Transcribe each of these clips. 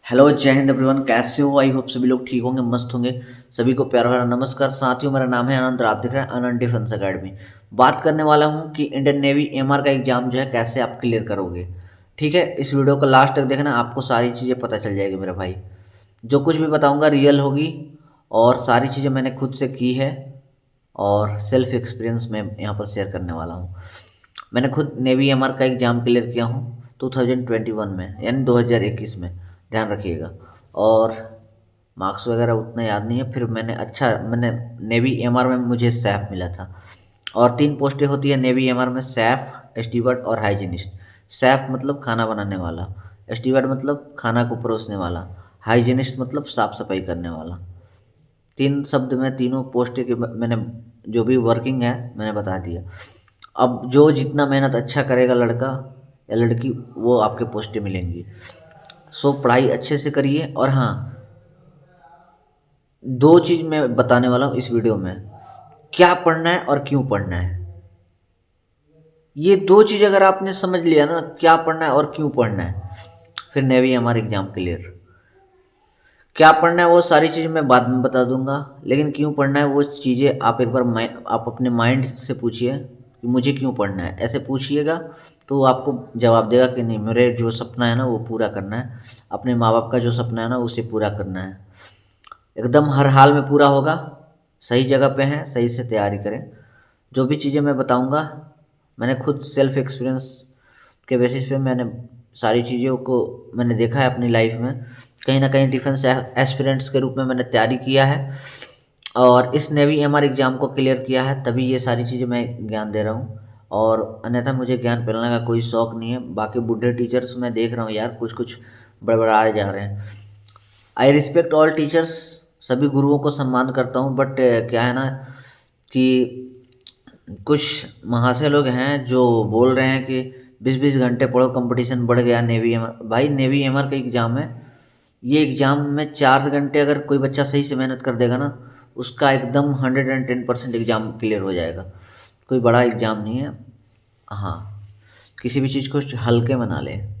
Hello जय Hind everyone, कैसे हो? आई होप सभी लोग ठीक होंगे, मस्त होंगे। सभी को प्यार भरा नमस्कार साथियों, मेरा नाम है आनंद और आप देख रहे हैं आनंद डिफेंस अकेडमी। बात करने वाला हूं कि इंडियन नेवी एमआर का एग्जाम जो है कैसे आप क्लियर करोगे। ठीक है, इस वीडियो को लास्ट तक देखना, आपको सारी चीज़ें पता चल जाएगी मेरे भाई। जो कुछ भी बताऊँगा रियल होगी और सारी चीज़ें मैंने खुद से की है और सेल्फ एक्सपीरियंस मैं यहाँ पर शेयर करने वाला हूँ। मैंने खुद नेवी एमआर का एग्ज़ाम क्लियर किया हूँ 2021 में, यानी 2021 में, ध्यान रखिएगा। और मार्क्स वगैरह उतना याद नहीं है। फिर मैंने नेवी एमआर में मुझे सैफ मिला था। और 3 पोस्टें होती है नेवी एमआर में, सैफ, स्टीवर्ड और हाइजीनिस्ट। सैफ मतलब खाना बनाने वाला, स्टीवर्ड मतलब खाना को परोसने वाला, हाइजीनिस्ट मतलब साफ़ सफाई करने वाला। 3 शब्द में तीनों पोस्टें के मैंने जो भी वर्किंग है मैंने बता दिया। अब जो जितना मेहनत अच्छा करेगा लड़का या लड़की, वो आपके पोस्टें मिलेंगी। सो पढ़ाई अच्छे से करिए। और हाँ, 2 चीज़ मैं बताने वाला हूँ इस वीडियो में, क्या पढ़ना है और क्यों पढ़ना है। ये 2 चीज़ अगर आपने समझ लिया ना, क्या पढ़ना है और क्यों पढ़ना है, फिर नेवी हमारा एग्ज़ाम क्लियर। क्या पढ़ना है वो सारी चीज़ मैं बाद में बता दूंगा, लेकिन क्यों पढ़ना है वो चीज़ें आप एक बार आप अपने माइंड से पूछिए कि मुझे क्यों पढ़ना है। ऐसे पूछिएगा तो वो आपको जवाब देगा कि नहीं, मेरे जो सपना है ना वो पूरा करना है, अपने माँ बाप का जो सपना है ना उसे पूरा करना है। एकदम हर हाल में पूरा होगा। सही जगह पे हैं, सही से तैयारी करें। जो भी चीज़ें मैं बताऊंगा मैंने खुद सेल्फ एक्सपीरियंस के बेसिस पे मैंने सारी चीज़ों को मैंने देखा है अपनी लाइफ में। कहीं ना कहीं डिफेंस एस्पिरेंट्स के रूप में मैंने तैयारी किया है और इस नेवी एमआर एग्ज़ाम को क्लियर किया है, तभी ये सारी चीज़ें मैं ज्ञान दे रहा हूँ। और अन्यथा मुझे ज्ञान फैलाने का कोई शौक नहीं है। बाकी बूढ़े टीचर्स मैं देख रहा हूँ यार, कुछ कुछ बड़बड़ाए जा रहे हैं। आई रिस्पेक्ट ऑल टीचर्स, सभी गुरुओं को सम्मान करता हूँ, बट क्या है ना कि कुछ महाशय लोग हैं जो बोल रहे हैं कि 20-20 घंटे पढ़ो, कंपटीशन बढ़ गया नेवी एमआर। भाई नेवी एमआर का एग्ज़ाम है, ये एग्ज़ाम में 4 घंटे अगर कोई बच्चा सही से मेहनत कर देगा ना, उसका एकदम 110% एग्ज़ाम क्लियर हो जाएगा। कोई बड़ा एग्ज़ाम नहीं है। हाँ, किसी भी चीज़ को हल्के में ना लें,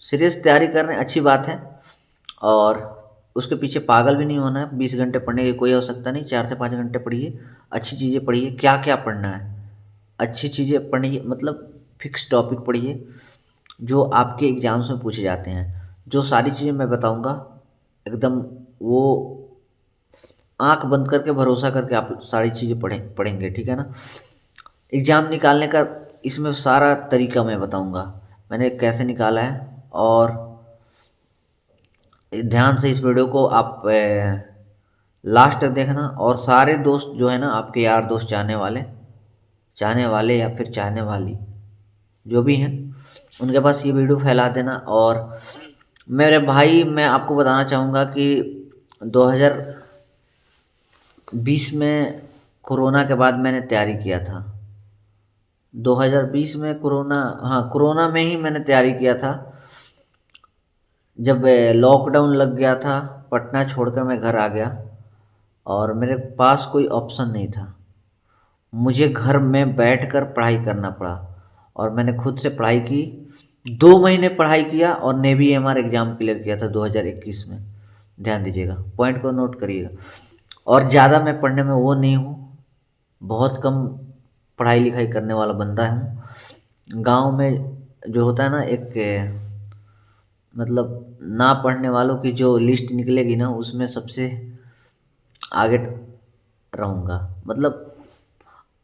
सीरियस तैयारी कर रहे हैं अच्छी बात है। और उसके पीछे पागल भी नहीं होना है। 20 घंटे पढ़ने की कोई आवश्यकता नहीं, 4 से 5 घंटे पढ़िए, अच्छी चीज़ें पढ़िए। क्या क्या पढ़ना है, अच्छी चीज़ें पढ़िए, मतलब फिक्स टॉपिक पढ़िए जो आपके एग्ज़ाम्स में पूछे जाते हैं। जो सारी चीज़ें मैं बताऊंगा एकदम वो आंख बंद करके भरोसा करके आप सारी चीज़ें पढ़ेंगे, ठीक है ना। एग्ज़ाम निकालने का इसमें सारा तरीका मैं बताऊंगा, मैंने कैसे निकाला है। और ध्यान से इस वीडियो को आप लास्ट तक देखना। और सारे दोस्त जो है ना, आपके यार दोस्त, चाहने वाले या फिर चाहने वाली जो भी हैं, उनके पास ये वीडियो फैला देना। और मेरे भाई, मैं आपको बताना चाहूँगा कि 2020 में कोरोना के बाद मैंने तैयारी किया था। 2020 में कोरोना, हाँ कोरोना में ही मैंने तैयारी किया था। जब लॉकडाउन लग गया था, पटना छोड़कर मैं घर आ गया और मेरे पास कोई ऑप्शन नहीं था। मुझे घर में बैठकर पढ़ाई करना पड़ा और मैंने खुद से पढ़ाई की। 2 महीने पढ़ाई किया और नेवी एमआर एग्ज़ाम क्लियर किया था 2021 में। ध्यान दीजिएगा, पॉइंट को नोट करिएगा। और ज़्यादा मैं पढ़ने में वो नहीं हूँ, बहुत कम पढ़ाई लिखाई करने वाला बंदा हूँ। गांव में जो होता है ना, एक मतलब ना पढ़ने वालों की जो लिस्ट निकलेगी ना, उसमें सबसे आगे रहूँगा। मतलब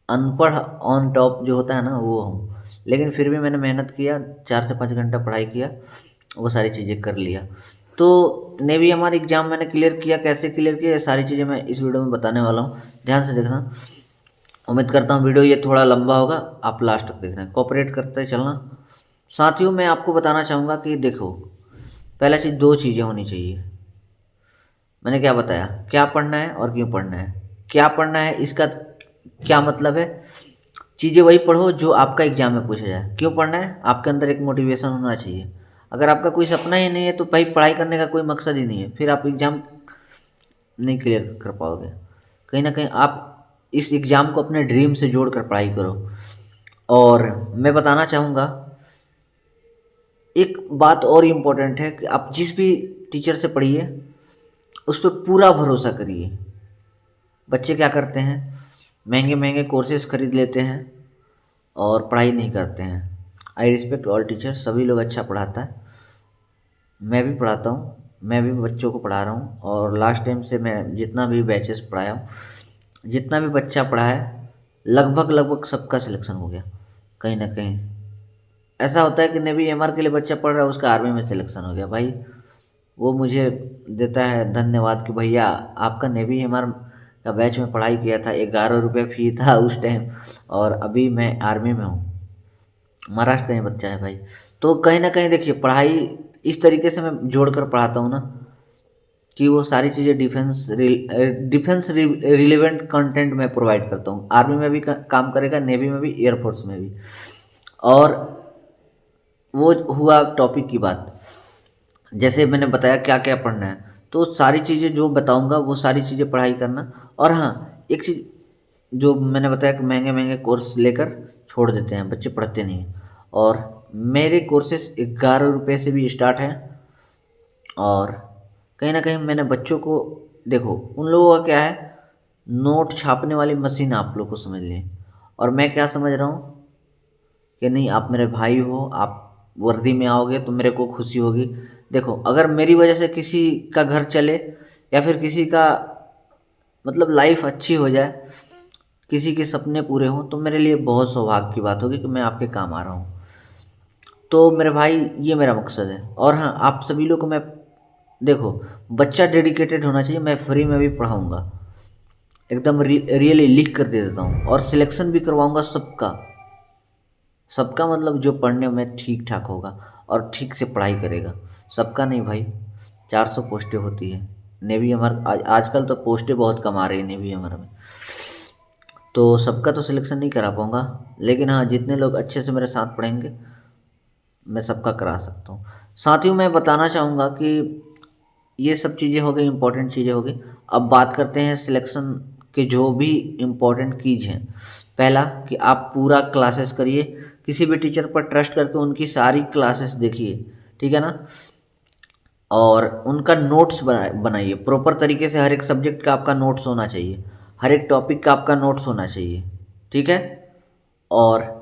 अनपढ़ ऑन टॉप जो होता है ना, वो हूँ। लेकिन फिर भी मैंने मेहनत किया, 4 से 5 घंटा पढ़ाई किया, वो सारी चीज़ें कर लिया। तो नेवी हमारी एग्ज़ाम मैंने क्लियर किया। कैसे क्लियर किया, ये सारी चीज़ें मैं इस वीडियो में बताने वाला हूँ, ध्यान से देखना। उम्मीद करता हूँ वीडियो ये थोड़ा लंबा होगा, आप लास्ट तक देखना, कोऑपरेट करते चलना। साथियों, मैं आपको बताना चाहूँगा कि देखो, पहला चीज़, 2 चीज़ें होनी चाहिए। मैंने क्या बताया, क्या पढ़ना है और क्यों पढ़ना है। क्या पढ़ना है इसका क्या मतलब है, चीज़ें वही पढ़ो जो आपका एग्ज़ाम में पूछा जाए। क्यों पढ़ना है, आपके अंदर एक मोटिवेशन होना चाहिए। अगर आपका कोई सपना ही नहीं है तो भाई पढ़ाई करने का कोई मकसद ही नहीं है, फिर आप एग्ज़ाम नहीं क्लियर कर पाओगे। कहीं ना कहीं आप इस एग्ज़ाम को अपने ड्रीम से जोड़ कर पढ़ाई करो। और मैं बताना चाहूँगा एक बात और इम्पोर्टेंट है कि आप जिस भी टीचर से पढ़िए, उस पर पूरा भरोसा करिए। बच्चे क्या करते हैं, महंगे महंगे कोर्सेज खरीद लेते हैं और पढ़ाई नहीं करते हैं। आई रिस्पेक्ट ऑल टीचर, सभी लोग अच्छा पढ़ाता है, मैं भी पढ़ाता हूँ, मैं भी बच्चों को पढ़ा रहा हूँ। और लास्ट टाइम से मैं जितना भी बैचेस पढ़ाया हूँ, जितना भी बच्चा पढ़ा है, लगभग लगभग सबका सिलेक्शन हो गया कहीं ना कहीं। ऐसा होता है कि नेवी एमआर के लिए बच्चा पढ़ रहा है, उसका आर्मी में सिलेक्शन हो गया भाई, वो मुझे देता है धन्यवाद कि भैया आपका नेवी एमआर का बैच में पढ़ाई किया था, 11 रुपये फी था उस टाइम, और अभी मैं आर्मी में हूँ। महाराष्ट्र का ही बच्चा है भाई। तो कहीं ना कहीं देखिए, पढ़ाई इस तरीके से मैं जोड़ कर पढ़ाता हूँ ना कि वो सारी चीज़ें डिफेंस रिलेवेंट कंटेंट मैं प्रोवाइड करता हूँ। आर्मी में भी काम करेगा, नेवी में भी, एयरफोर्स में भी। और वो हुआ टॉपिक की बात, जैसे मैंने बताया क्या क्या पढ़ना है, तो सारी चीज़ें जो बताऊंगा वो सारी चीज़ें पढ़ाई करना। और हाँ, एक चीज़ जो मैंने बताया कि महंगे महंगे कोर्स लेकर छोड़ देते हैं बच्चे, पढ़ते नहीं हैं। और मेरे कोर्सेस 11 रुपये से भी स्टार्ट हैं। और कहीं ना कहीं मैंने बच्चों को, देखो उन लोगों का क्या है, नोट छापने वाली मशीन आप लोग को समझ लें, और मैं क्या समझ रहा हूँ कि नहीं, आप मेरे भाई हो, आप वर्दी में आओगे तो मेरे को खुशी होगी। देखो, अगर मेरी वजह से किसी का घर चले या फिर किसी का मतलब लाइफ अच्छी हो जाए, किसी के सपने पूरे हों, तो मेरे लिए बहुत सौभाग्य की बात होगी कि मैं आपके काम आ रहा हूँ। तो मेरे भाई, ये मेरा मकसद है। और हाँ, आप सभी लोग को मैं, देखो, बच्चा डेडिकेटेड होना चाहिए, मैं फ्री में भी पढ़ाऊँगा, एकदम रियली लिख कर दे देता हूँ। और सिलेक्शन भी करवाऊँगा सबका, सबका मतलब जो पढ़ने में ठीक ठाक होगा और ठीक से पढ़ाई करेगा। सबका नहीं भाई, 400 पोस्टें होती है नेवी एमआर, आजकल तो पोस्टें बहुत कम आ रही है नेवी एमआर में, तो सबका तो सिलेक्शन नहीं करा पाऊँगा। लेकिन हाँ, जितने लोग अच्छे से मेरे साथ पढ़ेंगे, मैं सबका करा सकता हूँ। साथियों, मैं बताना चाहूँगा कि ये सब चीज़ें हो गई, इंपॉर्टेंट चीज़ें हो गई। अब बात करते हैं सिलेक्शन के जो भी इम्पोर्टेंट कीज हैं। पहला कि आप पूरा क्लासेस करिए, किसी भी टीचर पर ट्रस्ट करके उनकी सारी क्लासेस देखिए, ठीक है ना। और उनका नोट्स बनाइए प्रॉपर तरीके से, हर एक सब्जेक्ट का आपका नोट्स होना चाहिए, हर एक टॉपिक का आपका नोट्स होना चाहिए, ठीक है। और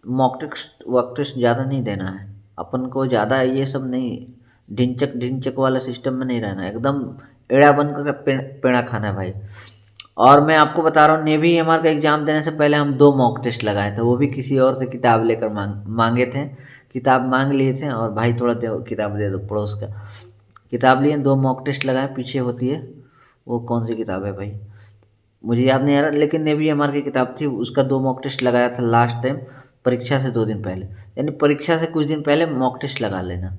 मॉक टेस्ट वॉक टेस्ट ज़्यादा नहीं देना है अपन को, ज़्यादा ये सब नहीं, ढिंचक ढिंचक वाला सिस्टम में नहीं रहना है, एकदम एड़ा बन कर पेड़ा खाना है भाई। और मैं आपको बता रहा हूँ, नेवी एमआर का एग्ज़ाम देने से पहले हम 2 मॉक टेस्ट लगाए थे, वो भी किसी और से किताब लेकर मांगे थे, किताब मांग लिए थे, और भाई थोड़ा किताब दे दो पड़ोस का, किताब लिए, 2 मॉक टेस्ट लगाए, पीछे होती है वो कौन सी किताब है भाई, मुझे याद नहीं आ रहा, लेकिन नेवी एमआर की किताब थी, उसका 2 मॉक टेस्ट लगाया था लास्ट टाइम, परीक्षा से 2 दिन पहले। यानी परीक्षा से कुछ दिन पहले मॉक टेस्ट लगा लेना।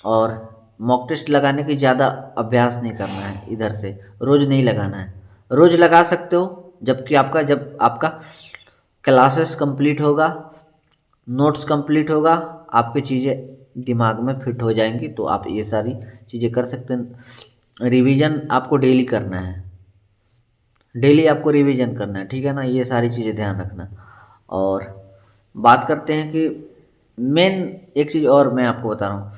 और मॉक टेस्ट लगाने की ज़्यादा अभ्यास नहीं करना है इधर से, रोज़ नहीं लगाना है। रोज़ लगा सकते हो जब आपका क्लासेस कंप्लीट होगा, नोट्स कंप्लीट होगा, आपकी चीज़ें दिमाग में फिट हो जाएंगी, तो आप ये सारी चीज़ें कर सकते हैं। रिवीजन आपको डेली करना है, डेली आपको रिवीजन करना है, ठीक है ना, ये सारी चीज़ें ध्यान रखना। और बात करते हैं कि मेन एक चीज़ और मैं आपको बता रहा हूँ,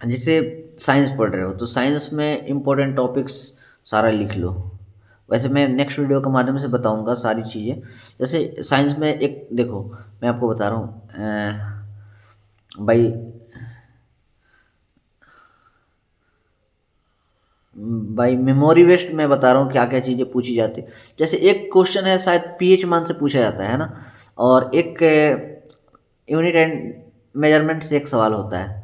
जैसे साइंस पढ़ रहे हो तो साइंस में इम्पोर्टेंट टॉपिक्स सारा लिख लो। वैसे मैं नेक्स्ट वीडियो के माध्यम से बताऊंगा सारी चीज़ें। जैसे साइंस में एक, देखो मैं आपको बता रहा हूँ भाई, मेमोरी वेस्ट में बता रहा हूँ क्या क्या चीज़ें पूछी जाती है। जैसे एक क्वेश्चन है शायद पीएच मान से पूछा जाता है ना, और एक यूनिट एंड मेजरमेंट से एक सवाल होता है,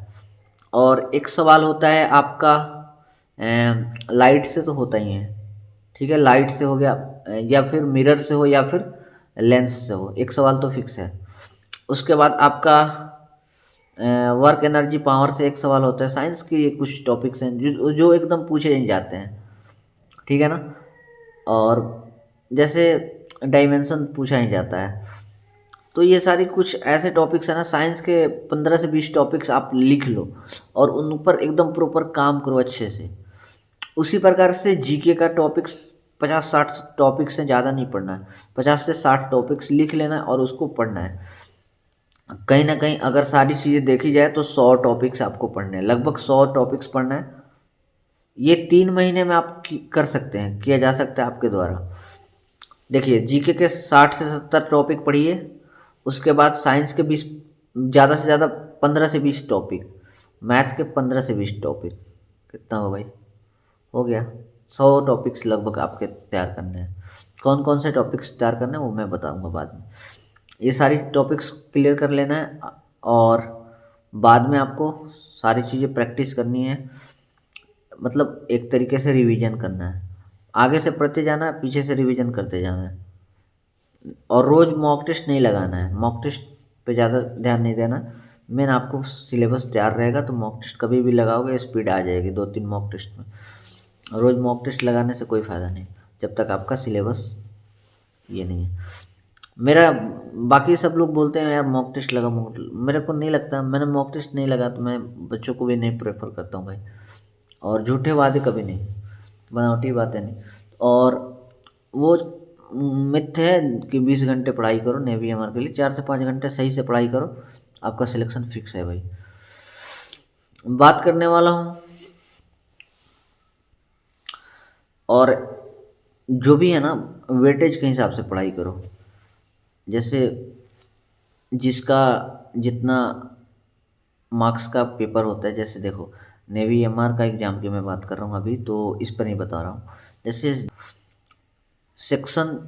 और एक सवाल होता है आपका लाइट से, तो होता ही है, ठीक है, लाइट से हो गया, या फिर मिरर से हो, या फिर लेंस से हो, एक सवाल तो फिक्स है। उसके बाद आपका वर्क एनर्जी पावर से एक सवाल होता है। साइंस के ये कुछ टॉपिक्स हैं जो एकदम पूछे नहीं जाते हैं, ठीक है ना। और जैसे डायमेंशन पूछा ही जाता है। तो ये सारी कुछ ऐसे टॉपिक्स हैं ना, साइंस के 15 से 20 टॉपिक्स आप लिख लो और उन पर एकदम प्रॉपर काम करो अच्छे से। उसी प्रकार से जीके का टॉपिक्स 50-60 टॉपिक्स से ज़्यादा नहीं पढ़ना है, 50 से 60 टॉपिक्स लिख लेना है और उसको पढ़ना है। कहीं ना कहीं अगर सारी चीज़ें देखी जाए तो 100 टॉपिक्स आपको पढ़ने हैं, लगभग 100 टॉपिक्स पढ़ना है। ये 3 महीने में आप कर सकते हैं, किया जा सकता है आपके द्वारा। देखिए जीके के 60 से 70 टॉपिक पढ़िए, उसके बाद साइंस के 20, ज़्यादा से ज़्यादा 15 से 20 टॉपिक, मैथ्स के 15 से 20 टॉपिक। कितना हो भाई, हो गया 100 टॉपिक्स लगभग आपके तैयार करने हैं। कौन कौन से टॉपिक्स तैयार करने हैं वो मैं बताऊंगा बाद में। ये सारी टॉपिक्स क्लियर कर लेना है और बाद में आपको सारी चीज़ें प्रैक्टिस करनी है, मतलब एक तरीके से रिवीजन करना है। आगे से पढ़ते जाना है, पीछे से रिवीजन करते जाना है। और रोज़ मॉक टेस्ट नहीं लगाना है, मॉक टेस्ट पे ज़्यादा ध्यान नहीं देना। मेन आपको सिलेबस तैयार रहेगा तो मॉक टेस्ट कभी भी लगाओगे स्पीड आ जाएगी 2-3 मॉक टेस्ट में। रोज़ मॉक टेस्ट लगाने से कोई फ़ायदा नहीं जब तक आपका सिलेबस ये नहीं है। मेरा बाकी सब लोग बोलते हैं यार मॉक टेस्ट लगा, मेरे को नहीं लगता, मैंने मॉक टेस्ट नहीं लगा तो मैं बच्चों को भी नहीं प्रेफर करता हूँ भाई। और झूठे वादे कभी नहीं, बनावटी बातें नहीं। और वो मिथ है कि 20 घंटे पढ़ाई करो नेवी एमआर के लिए, 4 से 5 घंटे सही से पढ़ाई करो, आपका सिलेक्शन फिक्स है भाई। बात करने वाला हूँ और जो भी है ना, वेटेज के हिसाब से पढ़ाई करो। जैसे जिसका जितना मार्क्स का पेपर होता है, जैसे देखो नेवी एमआर का एग्ज़ाम की मैं बात कर रहा हूँ अभी, तो इस पर नहीं बता रहा हूँ। जैसे सेक्शन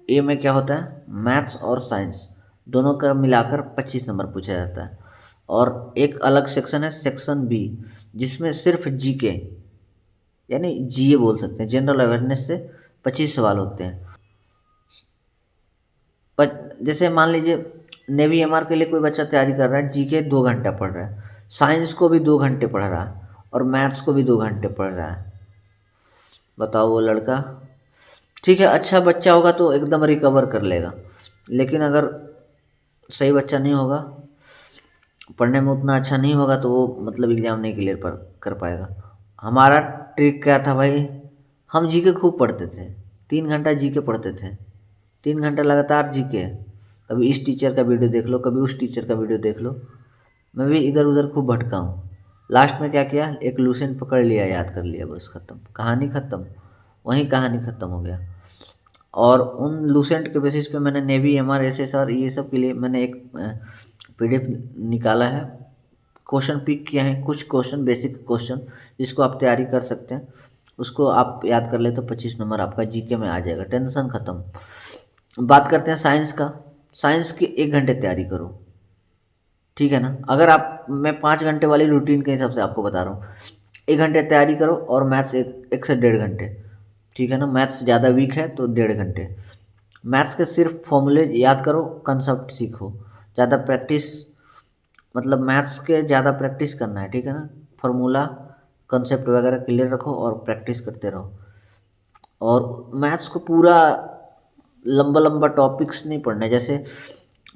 ए में क्या होता है, मैथ्स और साइंस दोनों का मिलाकर 25 नंबर पूछा जाता है। और एक अलग सेक्शन है सेक्शन बी, जिसमें सिर्फ जीके यानी जीए बोल सकते हैं, जनरल अवेयरनेस से 25 सवाल होते हैं। पर जैसे मान लीजिए नेवी एमआर के लिए कोई बच्चा तैयारी कर रहा है, जीके 2 घंटा पढ़ रहा है, साइंस को भी 2 घंटे पढ़ रहा है और मैथ्स को भी 2 घंटे पढ़ रहा है। बताओ वो लड़का, ठीक है अच्छा बच्चा होगा तो एकदम रिकवर कर लेगा, लेकिन अगर सही बच्चा नहीं होगा, पढ़ने में उतना अच्छा नहीं होगा, तो वो मतलब एग्ज़ाम नहीं क्लियर कर पाएगा। हमारा ट्रिक क्या था भाई, हम जीके खूब पढ़ते थे, 3 घंटा जीके पढ़ते थे, 3 घंटा लगातार जीके। कभी इस टीचर का वीडियो देख लो, कभी उस टीचर का वीडियो देख लो। मैं भी इधर उधर खूब भटका हूँ। लास्ट में क्या किया, एक लूसेंट पकड़ लिया, याद कर लिया, बस ख़त्म, कहानी ख़त्म, वहीं कहानी ख़त्म हो गया। और उन लूसेंट के बेसिस पे मैंने नेवी एमआर एसएसआर ये सब के लिए मैंने एक पीडीएफ निकाला है, क्वेश्चन पिक किया है, कुछ क्वेश्चन बेसिक क्वेश्चन जिसको आप तैयारी कर सकते हैं, उसको आप याद कर ले तो 25 नंबर आपका जीके में आ जाएगा, टेंशन ख़त्म। बात करते हैं साइंस का। साइंस की 1 घंटे तैयारी करो, ठीक है ना। अगर आप, मैं 5 घंटे वाली रूटीन के हिसाब से आपको बता रहा हूँ, 1 घंटे तैयारी करो और मैथ्स 1 से 1.5 घंटे, ठीक है ना। मैथ्स ज़्यादा वीक है तो 1.5 घंटे। मैथ्स के सिर्फ फॉर्मूले याद करो, कंसेप्ट सीखो, ज़्यादा प्रैक्टिस, मतलब मैथ्स के ज़्यादा प्रैक्टिस करना है, ठीक है ना। फार्मूला कंसेप्ट वगैरह क्लियर रखो और प्रैक्टिस करते रहो। और मैथ्स को पूरा लंबा लंबा टॉपिक्स नहीं पढ़ना है, जैसे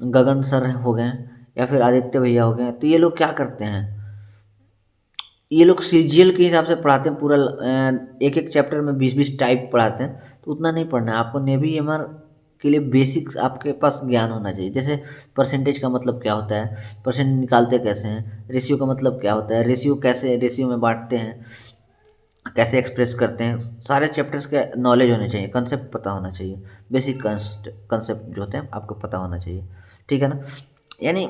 गगन सर हो गए या फिर आदित्य भैया हो गए, तो ये लोग क्या करते हैं, ये लोग सीजीएल के हिसाब से पढ़ाते हैं पूरा, एक एक चैप्टर में 20-20 टाइप पढ़ाते हैं, तो उतना नहीं पढ़ना है आपको। नेवी एमआर के लिए बेसिक्स आपके पास ज्ञान होना चाहिए, जैसे परसेंटेज का मतलब क्या होता है, परसेंट निकालते कैसे हैं, रेशियो का मतलब क्या होता है, रेशियो कैसे रेशियो में बांटते हैं, कैसे एक्सप्रेस करते हैं, सारे चैप्टर्स के नॉलेज होने चाहिए, कंसेप्ट पता होना चाहिए, बेसिक कंसेप्ट जो होते हैं आपको पता होना चाहिए, ठीक है ना। यानी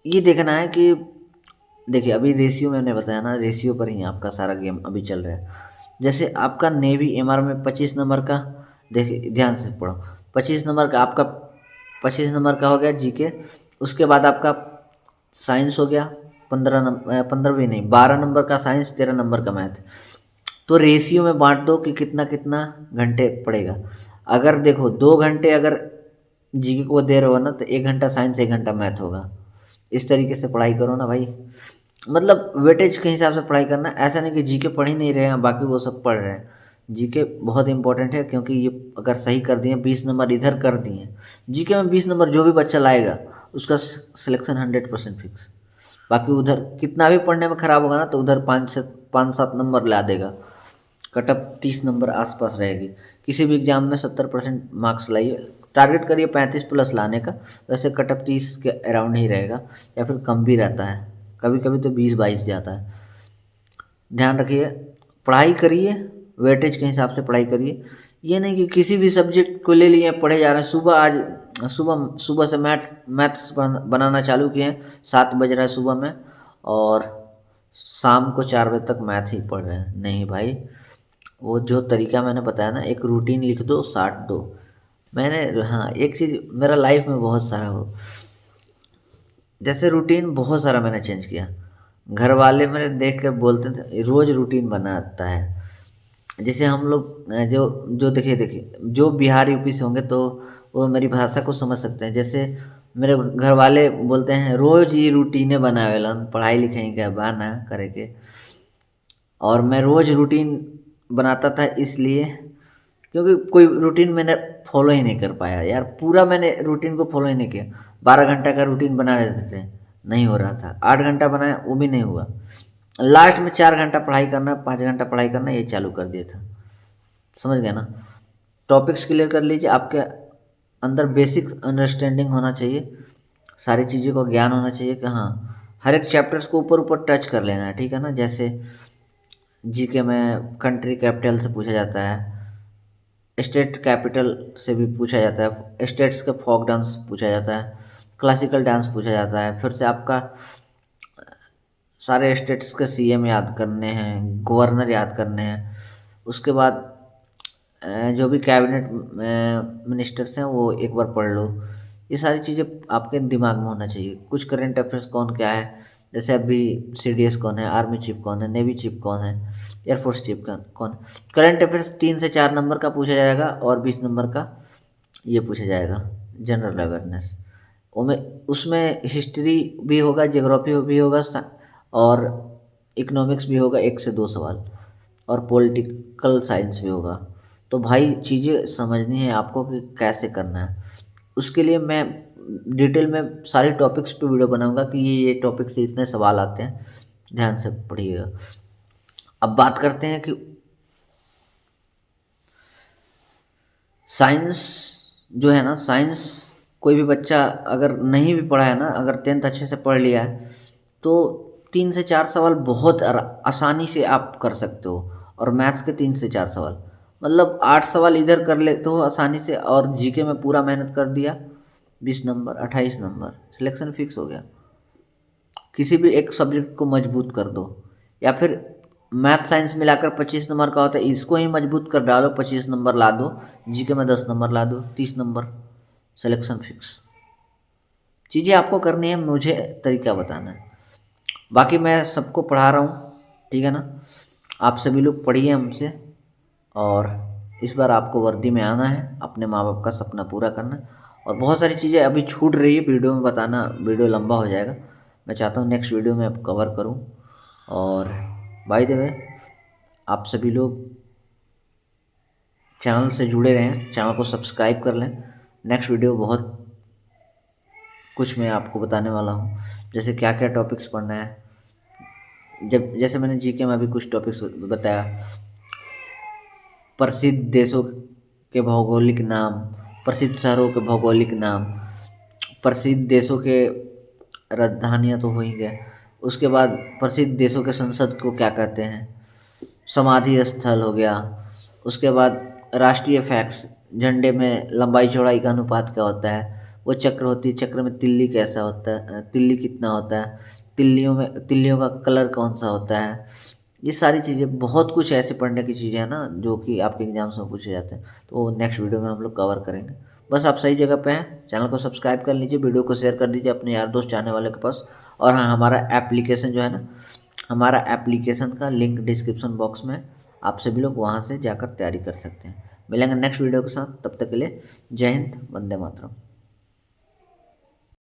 ये देखना है कि देखिए अभी रेशियो मैंने बताया ना, रेशियो पर ही आपका सारा गेम अभी चल रहा है। जैसे आपका नेवी एमआर में 25 नंबर का, देखिए ध्यान से पढ़ो, 25 नंबर का आपका, 25 नंबर का हो गया जीके। उसके बाद आपका साइंस हो गया 15 नंबर, 15 भी नहीं, 12 नंबर का साइंस, 13 नंबर का मैथ। तो रेशियो में बांट दो कि कितना कितना घंटे पड़ेगा। अगर देखो 2 घंटे अगर जीके को दे रहे हो ना, तो 1 घंटा साइंस 1 घंटा मैथ होगा। इस तरीके से पढ़ाई करो ना भाई, मतलब वेटेज के हिसाब से पढ़ाई करना। ऐसा नहीं कि जीके पढ़ ही नहीं रहे हैं बाकी वो सब पढ़ रहे हैं। जीके बहुत इंपॉर्टेंट है, क्योंकि ये अगर सही कर दिए 20 नंबर इधर कर दिए, जीके में 20 नंबर जो भी बच्चा लाएगा उसका सिलेक्शन 100% फिक्स। बाकी उधर कितना भी पढ़ने में ख़राब होगा ना, तो उधर 5-7 ला देगा, कटअप 30 नंबर आसपास रहेगी। किसी भी एग्ज़ाम में 70% मार्क्स लाइए, टारगेट करिए 35 प्लस लाने का। वैसे कटअप 30 के अराउंड ही रहेगा या फिर कम भी रहता है, कभी कभी तो 20-22 जाता है। ध्यान रखिए, पढ़ाई करिए, वेटेज के हिसाब से पढ़ाई करिए। ये नहीं कि किसी भी सब्जेक्ट को ले लिए पढ़े जा रहे हैं। सुबह से मैथ्स बनाना चालू किए हैं, 7 बज रहा है सुबह में, और शाम को 4 बजे तक मैथ ही पढ़ रहे हैं। नहीं भाई, वो जो तरीका मैंने बताया ना, एक रूटीन लिख दो, साट दो। मैंने, हाँ, एक चीज़ मेरा लाइफ में बहुत सारा हो, जैसे रूटीन बहुत सारा मैंने चेंज किया। घर वाले मेरे देख कर बोलते थे रोज़ रूटीन बनाता है। जैसे हम लोग जो जो देखिए देखिए जो बिहार यूपी से होंगे तो वो मेरी भाषा को समझ सकते हैं। जैसे मेरे घर वाले बोलते हैं रोज़ ये रूटीने बनावेलन, पढ़ाई लिखाई का बहाना करे के। और मैं रोज़ रूटीन बनाता था इसलिए क्योंकि कोई रूटीन मैंने फॉलो ही नहीं कर पाया यार। पूरा मैंने रूटीन को फॉलो ही नहीं किया। 12 घंटा का रूटीन बना देते थे, नहीं हो रहा था। 8 घंटा बनाया, वो भी नहीं हुआ। लास्ट में 4 घंटा पढ़ाई करना, 5 घंटा पढ़ाई करना, ये चालू कर दिया था। समझ गए ना? टॉपिक्स क्लियर कर लीजिए। आपके अंदर बेसिक अंडरस्टैंडिंग होना चाहिए, सारी चीज़ों का ज्ञान होना चाहिए कि हाँ, हर एक चैप्टर्स को ऊपर ऊपर टच कर लेना है, ठीक है ना? जैसे जीके में कंट्री कैपिटल से पूछा जाता है, स्टेट कैपिटल से भी पूछा जाता है, स्टेट्स का फोक डांस पूछा जाता है, क्लासिकल डांस पूछा जाता है। फिर से आपका सारे स्टेट्स के सीएम याद करने हैं, गवर्नर याद करने हैं। उसके बाद जो भी कैबिनेट मिनिस्टर्स हैं वो एक बार पढ़ लो। ये सारी चीज़ें आपके दिमाग में होना चाहिए। कुछ करंट अफेयर्स कौन क्या है, जैसे अभी सीडीएस कौन है, आर्मी चीफ कौन है, नेवी चीफ कौन है, एयरफोर्स चीफ कौन। करंट अफेयर्स 3 से 4 नंबर का पूछा जाएगा और 20 नंबर का ये पूछा जाएगा जनरल अवेयरनेस। उसमें हिस्ट्री भी होगा, ज्योग्राफी भी होगा, और इकोनॉमिक्स भी होगा, 1 से 2 सवाल, और पॉलिटिकल साइंस भी होगा। तो भाई चीज़ें समझनी है आपको कि कैसे करना है। उसके लिए मैं डिटेल में सारे टॉपिक्स पे वीडियो बनाऊंगा कि ये टॉपिक से इतने सवाल आते हैं, ध्यान से पढ़िएगा। अब बात करते हैं कि साइंस जो है ना, साइंस कोई भी बच्चा अगर नहीं भी पढ़ा है ना, अगर 10th अच्छे से पढ़ लिया है तो 3 से 4 सवाल बहुत आसानी से आप कर सकते हो। और मैथ्स के 3 से 4 सवाल, मतलब 8 सवाल इधर कर लेते हो आसानी से। और जीके में पूरा मेहनत कर दिया, 20 नंबर, 28 नंबर, सिलेक्शन फिक्स हो गया। किसी भी एक सब्जेक्ट को मजबूत कर दो, या फिर मैथ साइंस मिलाकर 25 नंबर का होता है, इसको ही मजबूत कर डालो, 25 नंबर ला दो। जीके में 10 नंबर ला दो, 30 नंबर, सिलेक्शन फिक्स। चीज़ें आपको करनी है, मुझे तरीका बताना है। बाकी मैं सबको पढ़ा रहा हूँ, ठीक है ना? आप सभी लोग पढ़िए हमसे, और इस बार आपको वर्दी में आना है, अपने माँ बाप का सपना पूरा करना है। और बहुत सारी चीज़ें अभी छूट रही है, वीडियो में बताना, वीडियो लंबा हो जाएगा। मैं चाहता हूँ नेक्स्ट वीडियो में अब कवर करूँ। और बाय द वे, आप सभी लोग चैनल से जुड़े रहें, चैनल को सब्सक्राइब कर लें। नेक्स्ट वीडियो बहुत कुछ मैं आपको बताने वाला हूँ, जैसे क्या क्या टॉपिक्स पढ़ना है। जैसे मैंने जीके में अभी कुछ टॉपिक्स बताया, प्रसिद्ध देशों के भौगोलिक नाम, प्रसिद्ध शहरों के भौगोलिक नाम, प्रसिद्ध देशों के राजधानियाँ तो हो ही गए। उसके बाद प्रसिद्ध देशों के संसद को क्या कहते हैं, समाधि स्थल हो गया। उसके बाद राष्ट्रीय फैक्ट्स, झंडे में लंबाई चौड़ाई का अनुपात क्या होता है, वो चक्र होती है, चक्र में तिल्ली कैसा होता है, तिल्ली कितना होता है, तिल्लियों का कलर कौन सा होता है। ये सारी चीज़ें, बहुत कुछ ऐसे पढ़ने की चीज़ें हैं ना जो कि आपके एग्जाम्स में पूछे जाते हैं। तो नेक्स्ट वीडियो में हम लोग कवर करेंगे। बस आप सही जगह पे हैं, चैनल को सब्सक्राइब कर लीजिए, वीडियो को शेयर कर दीजिए अपने यार दोस्त चाहने वाले के पास। और हाँ, हमारा एप्लीकेशन जो है ना, हमारा एप्लीकेशन का लिंक डिस्क्रिप्शन बॉक्स में, आप सभी लोग वहाँ से जाकर तैयारी कर सकते हैं। मिलेंगे नेक्स्ट वीडियो के साथ, तब तक के लिए जय हिंद, वंदे मातरम।